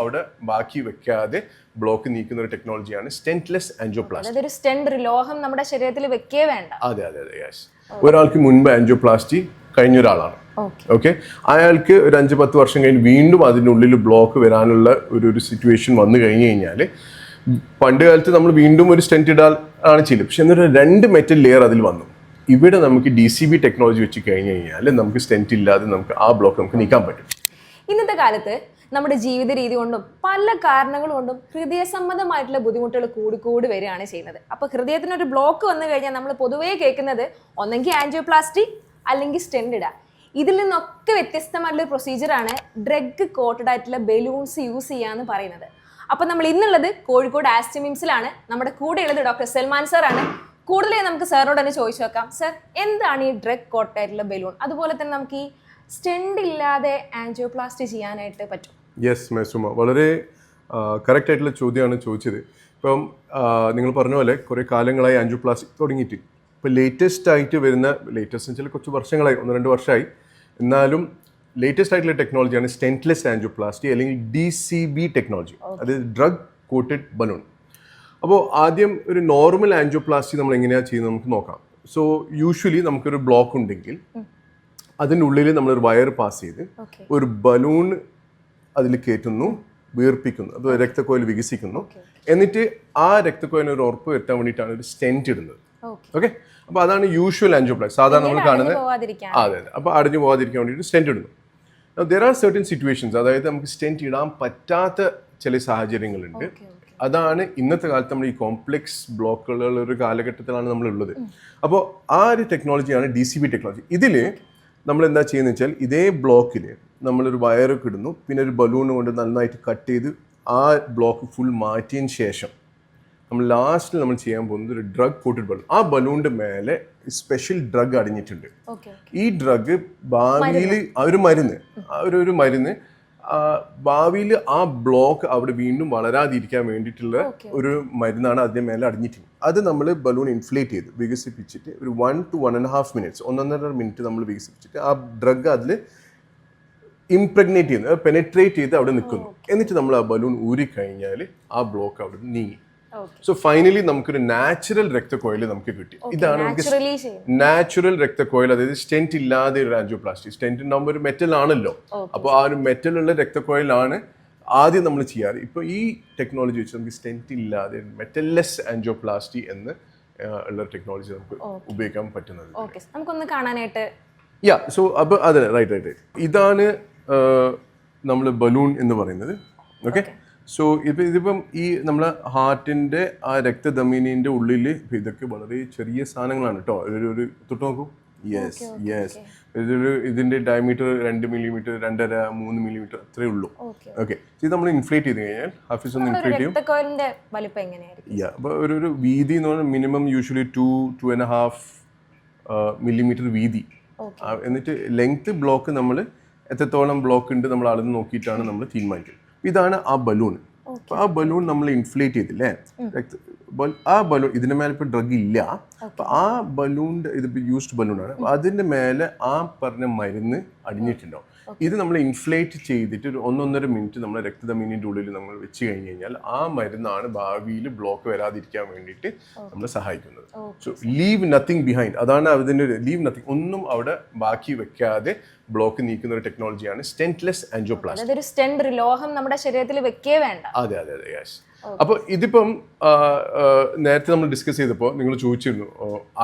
അവിടെ ബാക്കി വെക്കാതെ ബ്ലോക്ക് നീക്കുന്ന ഒരു ടെക്നോളജിയാണ് സ്റ്റെന്റ്ലെസ് ആൻജിയോപ്ലാസ്റ്റി. അതൊരു സ്റ്റെന്റ് ലോഹം നമ്മുടെ ശരീരത്തിൽ വെക്കേ വേണ്ട. അതെ അതെ അതെ യെസ്. ഒരാൾക്ക് മുൻപ് ആൻജിയോപ്ലാസ്റ്റി കഴിഞ്ഞ ഒരാളാണ്. ഓക്കെ, അയാൾക്ക് ഒരു 5-10 വർഷം കഴിഞ്ഞ് വീണ്ടും അതിൻ്റെ ഉള്ളിൽ ബ്ലോക്ക് വരാനുള്ള ഒരു സിറ്റുവേഷൻ വന്നു കഴിഞ്ഞു കഴിഞ്ഞാൽ പണ്ട് കാലത്ത് നമ്മൾ വീണ്ടും ഒരു സ്റ്റെന്റ് ഇടാൻ ആണ് ചെയ്തത്. പക്ഷെ എന്നൊരു 2 മെറ്റൽ ലെയർ അതിൽ വന്നു. ഇവിടെ നമുക്ക് DCB ടെക്നോളജി വെച്ച് കഴിഞ്ഞ് കഴിഞ്ഞാൽ നമുക്ക് സ്റ്റെന്റ് ഇല്ലാതെ നമുക്ക് ആ ബ്ലോക്ക് നമുക്ക് നീക്കാൻ പറ്റും. ഇന്നത്തെ കാലത്ത് നമ്മുടെ ജീവിത രീതി കൊണ്ടും പല കാരണങ്ങൾ കൊണ്ടും ഹൃദയ സംബന്ധമായിട്ടുള്ള ബുദ്ധിമുട്ടുകൾ കൂടി വരികയാണ് ചെയ്യുന്നത്. അപ്പോൾ ഹൃദയത്തിനൊരു ബ്ലോക്ക് വന്നു കഴിഞ്ഞാൽ നമ്മൾ പൊതുവേ കേൾക്കുന്നത് ഒന്നെങ്കിൽ ആൻജിയോപ്ലാസ്റ്റി അല്ലെങ്കിൽ സ്റ്റെന്റ് ഇടുക. ഇതിൽ നിന്നൊക്കെ വ്യത്യസ്തമായിട്ടുള്ള പ്രൊസീജിയറാണ് ഡ്രഗ് കോട്ടഡ് ആയിട്ടുള്ള ബലൂൺസ് യൂസ് ചെയ്യാന്ന് പറയുന്നത്. അപ്പോൾ നമ്മൾ ഇന്നുള്ളത് കോഴിക്കോട് ആസ്റ്റമിംസിലാണ്. നമ്മുടെ കൂടെയുള്ളത് ഡോക്ടർ സൽമാൻ സാർ ആണ്. കൂടുതലായി നമുക്ക് സാറിനോട് തന്നെ ചോദിച്ചു വെക്കാം. സർ, എന്താണ് ഈ ഡ്രഗ് കോട്ടഡ് ആയിട്ടുള്ള ബലൂൺ? അതുപോലെ തന്നെ നമുക്ക് ഈ സ്റ്റെന്റ് ഇല്ലാതെ ആൻജിയോപ്ലാസ്റ്റി ചെയ്യാനായിട്ട് പറ്റും? യെസ് മേസുമ, വളരെ കറക്റ്റ് ആയിട്ടുള്ള ചോദ്യമാണ് ചോദിച്ചത്. ഇപ്പം നിങ്ങൾ പറഞ്ഞ പോലെ കുറേ കാലങ്ങളായി ആൻജിയോപ്ലാസ്റ്റി തുടങ്ങിയിട്ട് ഇപ്പോൾ ലേറ്റസ്റ്റ് ആയിട്ട് വരുന്ന, ലേറ്റസ്റ്റ് വെച്ചാൽ കുറച്ച് വർഷങ്ങളായി, 1-2 വർഷമായി, എന്നാലും ലേറ്റസ്റ്റ് ആയിട്ടുള്ള ടെക്നോളജിയാണ് സ്റ്റെന്റ്ലെസ് ആൻജിയോപ്ലാസ്റ്റി അല്ലെങ്കിൽ DCB ടെക്നോളജി, അതായത് ഡ്രഗ് കോട്ടഡ് ബലൂൺ. അപ്പോൾ ആദ്യം ഒരു നോർമൽ ആൻജിയോപ്ലാസ്റ്റി നമ്മൾ എങ്ങനെയാണ് ചെയ്യുന്നത് നമുക്ക് നോക്കാം. സോ യൂഷ്വലി നമുക്കൊരു ബ്ലോക്ക് ഉണ്ടെങ്കിൽ അതിൻ്റെ ഉള്ളിൽ നമ്മളൊരു വയർ പാസ് ചെയ്ത് ഒരു ബലൂൺ അതിൽ കയറ്റുന്നു, വീർപ്പിക്കുന്നു, അത് രക്തക്കോയിൽ വികസിക്കുന്നു. എന്നിട്ട് ആ രക്തക്കോയിലിന് ഒരു ഉറപ്പ് വരുത്താൻ വേണ്ടിയിട്ടാണ് ഒരു സ്റ്റെന്റ് ഇടുന്നത്. ഓക്കെ, അപ്പോൾ അതാണ് യൂഷ്വൽ ആൻജിയോപ്ലാസ്റ്റി, സാധാരണ നമ്മൾ കാണുന്നത്. അതെ അതെ, അപ്പോൾ അടഞ്ഞു പോകാതിരിക്കാൻ വേണ്ടിയിട്ട് സ്റ്റെന്റ് ഇടുന്നു. ദർ ആർ സർട്ടൻ സിറ്റുവേഷൻസ്, അതായത് നമുക്ക് സ്റ്റെന്റ് ഇടാൻ പറ്റാത്ത ചില സാഹചര്യങ്ങളുണ്ട്. അതാണ് ഇന്നത്തെ കാലത്ത് നമ്മൾ ഈ കോംപ്ലെക്സ് ബ്ലോക്കുകളുള്ള ഒരു കാലഘട്ടത്തിലാണ് നമ്മളുള്ളത്. അപ്പോൾ ആ ഒരു ടെക്നോളജിയാണ് DCB ടെക്നോളജി. ഇതിൽ നമ്മൾ എന്താ ചെയ്യുന്നത് വെച്ചാൽ ഇതേ ബ്ലോക്കിൽ നമ്മളൊരു വയറൊക്കെ ഇടുന്നു, പിന്നെ ഒരു ബലൂൺ കൊണ്ട് നന്നായിട്ട് കട്ട് ചെയ്ത് ആ ബ്ലോക്ക് ഫുൾ മാറ്റിയതിന് ശേഷം നമ്മൾ ലാസ്റ്റിൽ നമ്മൾ ചെയ്യാൻ പോകുന്നത് ഒരു ഡ്രഗ് കോട്ടഡ് ബലൂൺ. ആ ബലൂണിൻ്റെ മേലെ സ്പെഷ്യൽ ഡ്രഗ് അടിഞ്ഞിട്ടുണ്ട്. ഈ ഡ്രഗ് ഭാവിയിൽ ഒരു മരുന്ന് ഭാവിയിൽ ആ ബ്ലോക്ക് അവിടെ വീണ്ടും വളരാതിരിക്കാൻ വേണ്ടിയിട്ടുള്ള ഒരു മരുന്നാണ് അതിൻ്റെ മേലെ അടിഞ്ഞിട്ടുണ്ട്. അത് നമ്മൾ ബലൂൺ ഇൻഫ്ലേറ്റ് ചെയ്ത് വികസിപ്പിച്ചിട്ട് ഒരു 1 to 1.5 minutes, 1.5 മിനിറ്റ് നമ്മൾ വികസിപ്പിച്ചിട്ട് ആ ഡ്രഗ് അതിൽ ഇംപ്രഗ്നേറ്റ് ചെയ്യുന്നു, പെനെട്രേറ്റ് ചെയ്ത് അവിടെ നിൽക്കുന്നു. എന്നിട്ട് നമ്മൾ ആ ബലൂൺ ഊരിക്കഴിഞ്ഞാൽ ആ ബ്ലോക്ക് അവിടെ നീങ്ങി. സോ ഫൈനലി നമുക്കൊരു നാച്ചുറൽ രക്തക്കോയിൽ നമുക്ക് കിട്ടി. ഇതാണ് നമുക്ക് നാച്ചുറൽ രക്തക്കോയിൽ, അതായത് സ്റ്റെന്റ് ഇല്ലാതെ ഒരു ആൻജിയോപ്ലാസ്റ്റി. സ്റ്റെന്റ് ഉണ്ടാകുമ്പോൾ ഒരു മെറ്റൽ ആണല്ലോ, അപ്പോൾ ആ ഒരു മെറ്റലുള്ള രക്തക്കോയിലാണ് ആദ്യം നമ്മൾ ചെയ്യാറ്. ഇപ്പോൾ ഈ ടെക്നോളജി വെച്ച് നമുക്ക് സ്റ്റെന്റ് ഇല്ലാതെ മെറ്റൽലെസ് ആൻജിയോപ്ലാസ്റ്റി എന്ന് ഉള്ള ടെക്നോളജി നമുക്ക് ഉപയോഗിക്കാൻ പറ്റുന്നത്. നമുക്കൊന്ന് കാണാനായിട്ട്. സോ അപ്പോൾ അതെ, റൈറ്റ്, ഇതാണ് നമ്മൾ ബലൂൺ എന്ന് പറയുന്നത്. ഓക്കെ, സോ ഇതിപ്പം ഈ നമ്മളെ ഹാർട്ടിൻ്റെ ആ രക്തധമനിൻ്റെ ഉള്ളിൽ ഇതൊക്കെ വളരെ ചെറിയ സാധനങ്ങളാണ് കേട്ടോ. ഒരു തൊട്ട് നോക്കൂ. യെസ് ഇതിൻ്റെ ഡയമീറ്റർ 2 മില്ലിമീറ്റർ, 2.5-3 മില്ലിമീറ്റർ അത്രേ ഉള്ളൂ. ഓക്കെ, ഇത് നമ്മൾ ഇൻഫ്ലേറ്റ് ചെയ്ത് കഴിഞ്ഞാൽ ഹാഫീസ് ഒന്ന് ഇൻഫ്ലേറ്റ് ചെയ്യും. അപ്പോൾ ഒരു വീതി എന്ന് പറഞ്ഞാൽ മിനിമം യൂഷ്വലി 2-2.5 മില്ലിമീറ്റർ വീതി. എന്നിട്ട് ലെങ്ത് ബ്ലോക്ക് നമ്മൾ എത്രത്തോളം ബ്ലോക്ക് ഉണ്ട് നമ്മൾ അളന്ന് നോക്കിയിട്ടാണ് നമ്മൾ തീരുമാനിക്കുന്നത്. ഇതാണ് ആ ബലൂൺ. അപ്പോൾ ആ ബലൂൺ നമ്മൾ ഇൻഫ്ലേറ്റ് ചെയ്തില്ലേ, ആ ബലൂൺ ഇതിൻ്റെ മേലെ ഇപ്പോൾ ഡ്രഗ് ഇല്ല. അപ്പോൾ ആ ബലൂണിൻ്റെ ഇതിപ്പോൾ യൂസ്ഡ് ബലൂണാണ്, അതിൻ്റെ മേലെ ആ പറഞ്ഞ മരുന്ന് അടിഞ്ഞിട്ടുണ്ടാവും. ഇത് നമ്മൾ ഇൻഫ്ലേറ്റ് ചെയ്തിട്ട് ഒരു 1-1.5 മിനിറ്റ് നമ്മൾ രക്തധമനിൻ്റെ ഉള്ളിൽ നമ്മൾ വെച്ച് കഴിഞ്ഞ് കഴിഞ്ഞാൽ ആ മരുന്നാണ് ഭാവിയിൽ ബ്ലോക്ക് വരാതിരിക്കാൻ വേണ്ടിയിട്ട് നമ്മളെ സഹായിക്കുന്നത്. സോ ലീവ് നത്തിങ് ബിഹൈൻഡ്, അതാണ് അതിൻ്റെ ഒരു ലീവ് നത്തിങ്, ഒന്നും അവിടെ ബാക്കി വെക്കാതെ ബ്ലോക്ക് നീക്കുന്ന ഒരു ടെക്നോളജിയാണ് സ്റ്റെന്റ്ലെസ് ആൻജിയോപ്ലാസ്റ്റി. സ്റ്റെന്റ് ലോഹം നമ്മുടെ ശരീരത്തിൽ വെക്കേ വേണ്ട. അതെ അതെ അതെ യെസ്. അപ്പോൾ ഇതിപ്പം നേരത്തെ നമ്മൾ ഡിസ്കസ് ചെയ്തപ്പോൾ നിങ്ങൾ ചോദിച്ചിരുന്നു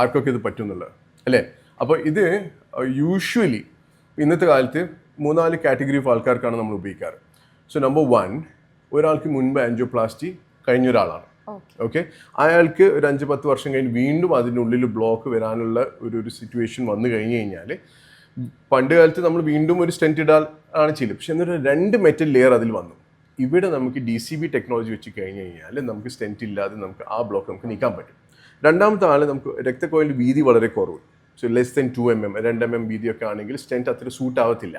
ആർക്കൊക്കെ ഇത് പറ്റുന്നുള്ളത് അല്ലേ. അപ്പോൾ ഇത് യൂഷ്വലി ഇന്നത്തെ കാലത്ത് 3-4 കാറ്റഗറി ഓഫ് ആൾക്കാർക്കാണ് നമ്മൾ ഉപയോഗിക്കാറ്. സോ നമ്പർ 1, ഒരാൾക്ക് മുൻപ് ആൻജിയോപ്ലാസ്റ്റി കഴിഞ്ഞ ഒരാളാണ്. ഓക്കെ, അയാൾക്ക് ഒരു 5-10 വർഷം കഴിഞ്ഞ് വീണ്ടും അതിൻ്റെ ഉള്ളിൽ ബ്ലോക്ക് വരാനുള്ള ഒരു സിറ്റുവേഷൻ വന്നു കഴിഞ്ഞ് കഴിഞ്ഞാൽ പണ്ട് കാലത്ത് നമ്മൾ വീണ്ടും ഒരു സ്റ്റെന്റ് ഇടാൻ ആണ് ചെയ്തത്. പക്ഷെ എന്നൊരു 2 മെറ്റൽ ലെയർ അതിൽ വന്നു. ഇവിടെ നമുക്ക് DCB ടെക്നോളജി വെച്ച് കഴിഞ്ഞ് കഴിഞ്ഞാൽ നമുക്ക് സ്റ്റെന്റ് ഇല്ലാതെ നമുക്ക് ആ ബ്ലോക്ക് നമുക്ക് നീക്കാൻ പറ്റും. രണ്ടാമത്തെ ആൾ നമുക്ക് രക്തക്കോയിലിൻ്റെ വീതി വളരെ കുറവ്. So less than 2 mm, 2 mm വീതിയൊക്കെ ആണെങ്കിൽ സ്റ്റെന്റ് അത്ര സൂട്ട് ആവത്തില്ല.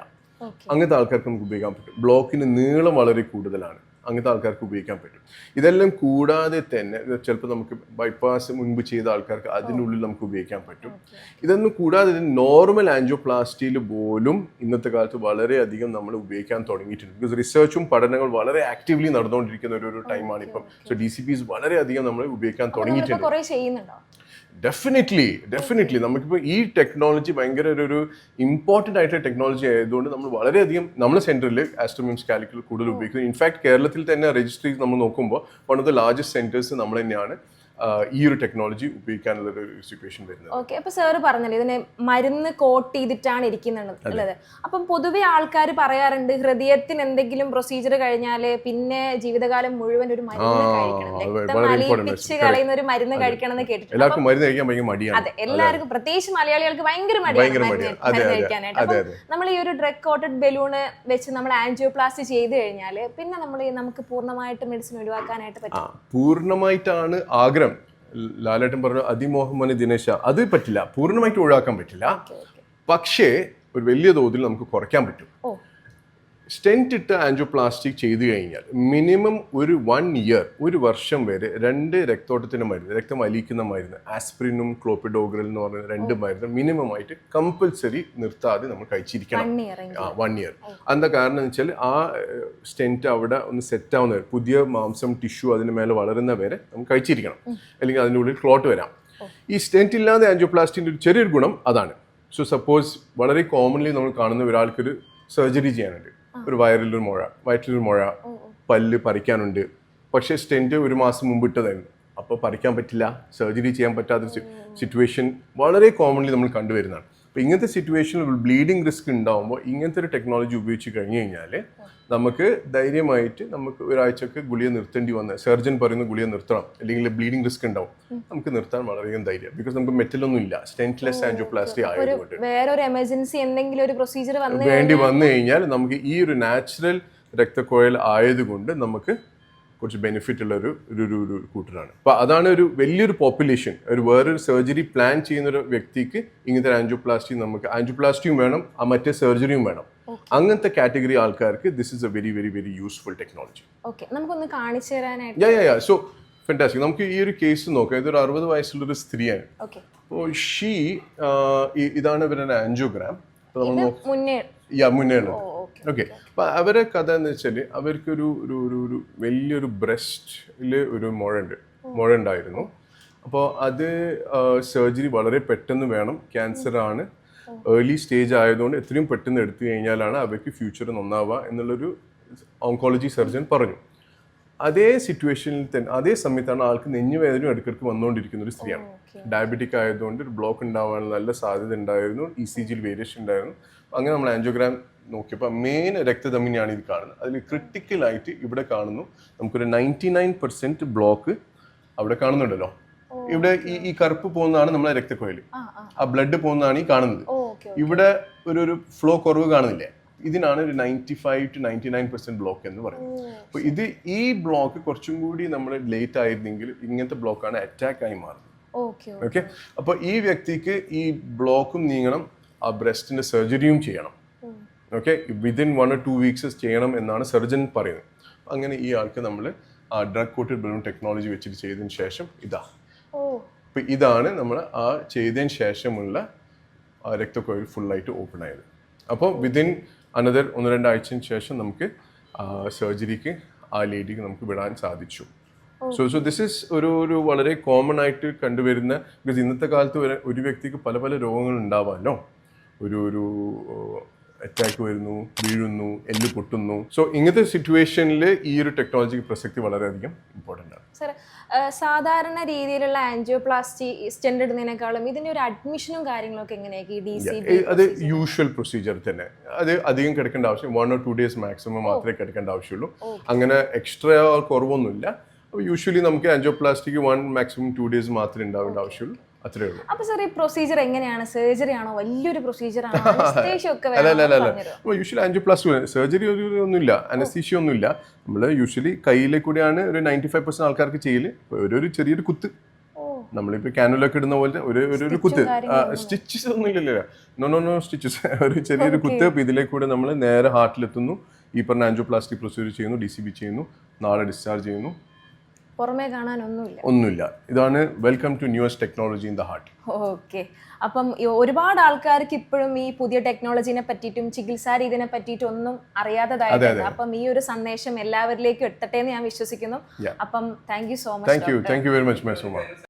അങ്ങനത്തെ ആൾക്കാർക്ക് നമുക്ക് ഉപയോഗിക്കാൻ പറ്റും. ബ്ലോക്കിന് നീളം വളരെ കൂടുതലാണ്, അങ്ങനത്തെ ആൾക്കാർക്ക് ഉപയോഗിക്കാൻ പറ്റും. ഇതെല്ലാം കൂടാതെ തന്നെ ചിലപ്പോൾ നമുക്ക് ബൈപ്പാസ് മുൻപ് ചെയ്ത ആൾക്കാർക്ക് അതിനുള്ളിൽ നമുക്ക് ഉപയോഗിക്കാൻ പറ്റും. ഇതൊന്നും കൂടാതെ നോർമൽ ആൻജിയോപ്ലാസ്റ്റിയിൽ പോലും ഇന്നത്തെ കാലത്ത് വളരെയധികം നമ്മൾ ഉപയോഗിക്കാൻ തുടങ്ങിയിട്ടുണ്ട്. ബിക്കോസ് റിസർച്ചും പഠനങ്ങൾ വളരെ ആക്റ്റീവ്ലി നടന്നുകൊണ്ടിരിക്കുന്ന ഒരു ടൈമാണ് ഇപ്പം. സോ DCPs വളരെയധികം നമ്മൾ ഉപയോഗിക്കാൻ തുടങ്ങിയിട്ടുണ്ട്. ഡെഫിനറ്റ്ലി നമുക്കിപ്പോൾ ഈ ടെക്നോളജി ഭയങ്കര ഒരു ഇമ്പോർട്ടൻ്റ് ആയിട്ടുള്ള ടെക്നോളജി ആയതുകൊണ്ട് നമ്മൾ വളരെയധികം നമ്മുടെ സെൻറ്ററിൽ ആസ്ട്രോമിംസ് കാലിക്കൽ കൂടുതൽ ഉപയോഗിക്കുന്നത്. ഇൻഫാക്ട് കേരളത്തിൽ തന്നെ രജിസ്ട്രി നമ്മൾ നോക്കുമ്പോൾ one of the largest centres നമ്മൾ തന്നെയാണ് ഈ ഒരു ടെക്നോളജി ഉപയോഗിക്കാനുള്ള ഒരു സിറ്റുവേഷൻ വരുന്നത്. ഓക്കെ, അപ്പൊ സാറ് പറഞ്ഞല്ലോ ഇതിനെ മരുന്ന് കോട്ട് ചെയ്തിട്ടാണ് ഇരിക്കുന്നുള്ളത്. അപ്പം പൊതുവെ ആൾക്കാർ പറയാറുണ്ട് ഹൃദയത്തിന് എന്തെങ്കിലും പ്രൊസീജിയർ കഴിഞ്ഞാല് പിന്നെ ജീവിതകാലം മുഴുവൻ ഒരു മരുന്ന് കഴിക്കണം, രക്തം അലിയിപ്പിച്ച് കളയുന്ന ഒരു മരുന്ന് കഴിക്കണം എന്ന് കേട്ടിട്ടുണ്ട്. എല്ലാവർക്കും മരുന്ന് കഴിക്കാൻ ഭയങ്കര മടിയാണ്. അതെ, എല്ലാവർക്കും പ്രത്യേകിച്ച് മലയാളികൾക്ക് ഭയങ്കര മടിയാണ് മരുന്ന് കഴിക്കാനായിട്ട്. അപ്പം നമ്മൾ ഈ ഒരു ഡ്രഗ് കോട്ടഡ് ബലൂണ് വെച്ച് നമ്മൾ ആൻജിയോപ്ലാസ്റ്റി ചെയ്ത് കഴിഞ്ഞാൽ പിന്നെ നമുക്ക് പൂർണ്ണമായിട്ട് മെഡിസിൻ ഒഴിവാക്കാനായിട്ട് പറ്റും? പൂർണ്ണമായിട്ടാണ് ആഗ്രഹം. ലാലേട്ടൻ പറഞ്ഞു അതിമോഹമന ദിനേശ, അത് പറ്റില്ല, പൂർണ്ണമായിട്ട് ഒഴിവാക്കാൻ പറ്റില്ല. പക്ഷേ ഒരു വലിയ തോതിൽ നമുക്ക് കുറയ്ക്കാൻ പറ്റും. സ്റ്റെന്റ് ഇട്ട് ആൻജിയോപ്ലാസ്റ്റിക് ചെയ്തു കഴിഞ്ഞാൽ മിനിമം ഒരു 1 ഇയർ, ഒരു വർഷം വരെ 2 രക്തോട്ടത്തിന് മരുന്ന്, രക്തം അലിയിക്കുന്ന മരുന്ന്, ആസ്പിരിനും ക്ലോപ്പിഡോഗ്രൽ എന്ന് പറയുന്ന 2 മരുന്ന് മിനിമം ആയിട്ട് കമ്പൽസറി നിർത്താതെ നമ്മൾ കഴിച്ചിരിക്കണം. 1 ഇയർ. എന്താ കാരണം എന്ന് വെച്ചാൽ ആ സ്റ്റെന്റ് അവിടെ ഒന്ന് സെറ്റ് ആവുന്ന വരെ, പുതിയ മാംസം ടിഷ്യൂ അതിന് മേലെ വളരുന്ന വരെ നമുക്ക് കഴിച്ചിരിക്കണം, അല്ലെങ്കിൽ അതിൻ്റെ ഉള്ളിൽ ക്ലോട്ട് വരാം. ഈ സ്റ്റെന്റ് ഇല്ലാതെ ആൻജിയോപ്ലാസ്റ്റിൻ്റെ ഒരു ചെറിയൊരു ഗുണം അതാണ്. സോ സപ്പോസ് വളരെ കോമൺലി നമ്മൾ കാണുന്ന ഒരാൾക്കൊരു സർജറി ചെയ്യാനുണ്ട്, ഒരു വയറിലൊരു മുഴ, വയറ്റിലൊരു മുഴ, പല്ല് പറിക്കാനുണ്ട്, പക്ഷേ സ്റ്റെന്റ് 1 മാസം മുമ്പ് ഇട്ടതായിരുന്നു, അപ്പോൾ പറിക്കാൻ പറ്റില്ല, സർജറി ചെയ്യാൻ പറ്റാത്ത സിറ്റുവേഷൻ വളരെ കോമൺലി നമ്മൾ കണ്ടുവരുന്നതാണ്. അപ്പോൾ ഇങ്ങനത്തെ സിറ്റുവേഷനിൽ ബ്ലീഡിങ് റിസ്ക് ഉണ്ടാകുമ്പോൾ ഇങ്ങനത്തെ ഒരു ടെക്നോളജി ഉപയോഗിച്ച് കഴിഞ്ഞ് കഴിഞ്ഞാൽ നമുക്ക് ധൈര്യമായിട്ട് നമുക്ക് ഒരാഴ്ചക്ക് ഗുളിക നിർത്തേണ്ടി വന്ന, സർജൻ പറയുന്ന ഗുളിക നിർത്തണം, അല്ലെങ്കിൽ ബ്ലീഡിങ് റിസ്ക് ഉണ്ടാവും, നമുക്ക് നിർത്താൻ വളരെയധികം ധൈര്യം. ബിക്കോസ് നമുക്ക് മെറ്റലൊന്നും ഇല്ല, സ്റ്റെന്റ്ലെസ് ആൻജിയോപ്ലാസ്റ്റി ആയതുകൊണ്ട്. വേറൊരു എമർജൻസി എന്തെങ്കിലും ഒരു പ്രൊസീജിയർ വേണ്ടി വന്നു കഴിഞ്ഞാൽ നമുക്ക് ഈ ഒരു നാച്ചുറൽ രക്തക്കുഴൽ ആയതുകൊണ്ട് നമുക്ക് കുറച്ച് ബെനിഫിറ്റ് ഉള്ള ഒരു കൂട്ടരാണ്. അപ്പോൾ അതാണ് ഒരു വലിയൊരു പോപ്പുലേഷൻ. വേറൊരു സർജറി പ്ലാൻ ചെയ്യുന്ന ഒരു വ്യക്തിക്ക് ഇങ്ങനത്തെ ആൻജിയോപ്ലാസ്റ്റി, നമുക്ക് ആൻജിയോപ്ലാസ്റ്റിയും വേണം, ആ മറ്റേ സർജറിയും വേണം, അങ്ങനത്തെ കാറ്റഗറി ആൾക്കാർക്ക് this is A very very very useful technology. നമുക്കൊന്ന് കാണിച്ചു തരാനായിട്ട്. So fantastic. നമുക്ക് ഈ ഒരു കേസ് നോക്കാം. ഇതൊരു 60 വയസ്സുള്ളൊരു സ്ത്രീയാണ്. അപ്പോൾ ഇതാണ് ഇവരുടെ ആൻജിയോഗ്രാം. മുന്നേ ഓക്കെ. അപ്പൊ അവരെ കഥ എന്ന് വെച്ചാൽ അവർക്കൊരു വലിയൊരു ബ്രസ്റ്റിൽ ഒരു മുഴ ഉണ്ടായിരുന്നു. അപ്പോൾ അത് സർജറി വളരെ പെട്ടെന്ന് വേണം, ക്യാൻസർ ആണ്, ഏർലി സ്റ്റേജ് ആയതുകൊണ്ട് എത്രയും പെട്ടെന്ന് എടുത്തു കഴിഞ്ഞാലാണ് അവർക്ക് ഫ്യൂച്ചർ നന്നാവുക എന്നുള്ളൊരു ഓങ്കോളജി സർജൻ പറഞ്ഞു. അതേ സിറ്റുവേഷനിൽ തന്നെ അതേ സമയത്താണ് ആൾക്ക് നെഞ്ഞുവേദനയും ഇടയ്ക്കിടയ്ക്ക് വന്നുകൊണ്ടിരിക്കുന്ന ഒരു സ്ത്രീയാണ്. ഡയബറ്റിക് ആയതുകൊണ്ട് ഒരു ബ്ലോക്ക് ഉണ്ടാവാനുള്ള നല്ല സാധ്യത ഉണ്ടായിരുന്നു, ECGയിൽ വേരിയേഷൻ ഉണ്ടായിരുന്നു. അങ്ങനെ നമ്മൾ ആൻജിയോഗ്രാം നോക്കിയപ്പോൾ മെയിൻ രക്തധമനിയാണ് ഇത് കാണുന്നത്. അതിൽ ക്രിട്ടിക്കലായിട്ട് ഇവിടെ കാണുന്നു നമുക്കൊരു 99% ബ്ലോക്ക് അവിടെ കാണുന്നുണ്ടല്ലോ. ഇവിടെ ഈ കറുപ്പ് പോകുന്നതാണ് നമ്മളെ രക്തക്കുഴൽ, ആ ബ്ലഡ് പോകുന്നതാണ് ഈ കാണുന്നത്. ഇവിടെ ഒരു ഫ്ലോ കുറവ് കാണുന്നില്ലേ, ഇതിനാണ് ഒരു 95 to 99% ബ്ലോക്ക് എന്ന് പറയുന്നത്. അപ്പോൾ ഈ ബ്ലോക്ക് കുറച്ചും കൂടി നമ്മൾ ലേറ്റ് ആയിരുന്നെങ്കിൽ ഇങ്ങനത്തെ ബ്ലോക്കാണ് അറ്റാക്ക് ആയി മാറുന്നത്. ഓക്കെ. അപ്പോൾ ഈ വ്യക്തിക്ക് ഈ ബ്ലോക്കും നീങ്ങണം, ആ ബ്രസ്റ്റിന്റെ സർജറിയും ചെയ്യണം. ഓക്കെ, വിതിൻ 1 or 2 weeks ചെയ്യണം എന്നാണ് സർജൻ പറയുന്നത്. അങ്ങനെ ഈ ആൾക്ക് നമ്മൾ ആ ഡ്രഗ് കോട്ടഡ് ബലൂൺ ടെക്നോളജി വെച്ചിട്ട് ചെയ്തതിന് ശേഷം അപ്പോൾ ഇതാണ് നമ്മൾ ആ ചെയ്തതിന് ശേഷമുള്ള രക്തക്കുഴൽ ഫുള്ളായിട്ട് ഓപ്പൺ ആയത്. അപ്പോൾ വിതിൻ അനദർ 1-2 ആഴ്ചയ്ക്ക് ശേഷം നമുക്ക് സർജറിക്ക് ആ ലേഡിക്ക് നമുക്ക് വിടാൻ സാധിച്ചു. സോ ദിസ് ഈസ് ഒരു വളരെ കോമൺ ആയിട്ട് കണ്ടുവരുന്ന, ബിക്കോസ് ഇന്നത്തെ കാലത്ത് ഒരു വ്യക്തിക്ക് പല പല രോഗങ്ങൾ ഉണ്ടാവാമല്ലോ. ഒരു അറ്റാക്ക് വരുന്നു, വീഴുന്നു, എല്ല് പൊട്ടുന്നു. സോ ഇങ്ങനത്തെ സിറ്റുവേഷനിൽ ഈ ഒരു ടെക്നോളജിക്ക് പ്രസക്തി വളരെയധികം ഇമ്പോർട്ടൻ്റ് ആണ്. സർ, സാധാരണ രീതിയിലുള്ള ആൻജിയോപ്ലാസ്റ്റി സ്റ്റെന്റ് ഇടുന്നതിനേക്കാളും ഇതിന്റെ ഒരു അഡ്മിഷനും കാര്യങ്ങളൊക്കെ എങ്ങനെയായിരിക്കും? അത് യൂഷ്വൽ പ്രൊസീജിയർ തന്നെ. അത് അധികം കിടക്കേണ്ട ആവശ്യം 1 or 2 days മാക്സിമം മാത്രമേ കിടക്കേണ്ട ആവശ്യമുള്ളൂ. അങ്ങനെ എക്സ്ട്രാ കുറവൊന്നുമില്ല. അപ്പോൾ യൂഷ്വലി നമുക്ക് ആൻജിയോപ്ലാസ്റ്റിക്ക് 1 maximum 2 days മാത്രമേ ഉണ്ടാവേണ്ട ആവശ്യമുള്ളൂ. അത്രേ ഉള്ളൂ. അപ്പോൾ സർ, ഈ പ്രൊസീജിയർ എങ്ങനെയാണ്? സർജറി ആണോ, വലിയൊരു പ്രൊസീജിയർ ആണോ? യൂഷ്വലി ആൻജിയോപ്ലാസ്റ്റി സർജറി ഒന്നുമില്ല, അനസ്തീഷ്യ ഒന്നുമില്ല. നമ്മൾ യൂഷ്വലി കയ്യിലെ കൂടെയാണ് ഒരു 95% ആൾക്കാർക്ക് ചെയ്യല്. ഒരു ചെറിയൊരു കുത്ത് നമ്മളിപ്പോൾ കാനുലൊക്കെ ഇടുന്ന പോലത്തെ ഒരു കുത്ത്, സ്റ്റിച്ചസ് ഒന്നും ഇല്ലല്ലോ, നോ സ്റ്റിച്ചസ്, ഒരു ചെറിയൊരു കുത്ത്. അപ്പോൾ ഇതിലേക്ക് കൂടെ നമ്മൾ നേരെ ഹാർട്ടിലെത്തുന്നു, ഈ പറഞ്ഞ ആൻജിയോപ്ലാസ്റ്റി പ്രൊസീജിയർ ചെയ്യുന്നു, DCB ചെയ്യുന്നു, നാളെ ഡിസ്ചാർജ് ചെയ്യുന്നു, പുറമേ കാണാൻ ഒന്നുമില്ല. ഇതാണ് welcome to newest technology in the heart. Okay. അപ്പം ഒരുപാട് ആൾക്കാർക്ക് ഇപ്പോഴും ഈ പുതിയ ടെക്നോളജിനെ പറ്റിയിട്ടും ചികിത്സാ രീതിനെ പറ്റിയിട്ടും ഒന്നും അറിയാത്തതായിരുന്നു. അപ്പം ഈ ഒരു സന്ദേശം എല്ലാവരിലേക്കും എത്തട്ടെ എന്ന് ഞാൻ വിശ്വസിക്കുന്നു. അപ്പം thank you so much. Thank you very much, my Suma.